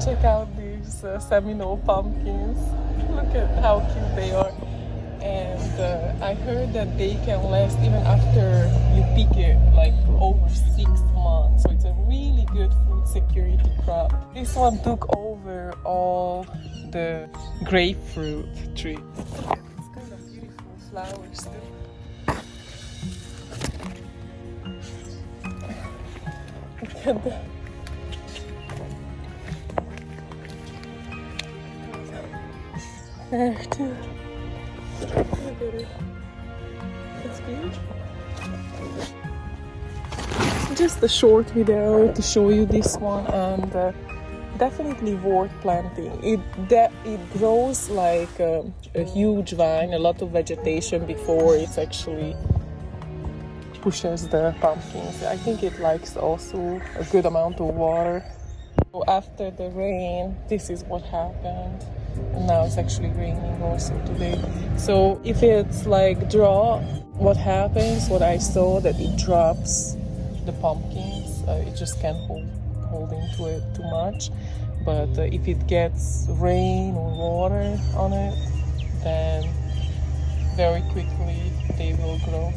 check out these Seminole pumpkins. Look at how cute they are. And I heard that they can last even after you pick it, like over 6 months. So it's a really good food security crop. This one took over all the grapefruit tree. It's kind of beautiful flowers too. Look at that. There too. Look at it. It's beautiful. Just a short video to show you this one, and definitely worth planting. It grows like a huge vine, a lot of vegetation before it actually pushes the pumpkins. I think it likes also a good amount of water. So after the rain, this is what happened. And now it's actually raining also today. So if it's like drought, what happens, what I saw, that it drops the pumpkins. It just can't hold into it too much. But if it gets rain or water on it, then very quickly they will grow.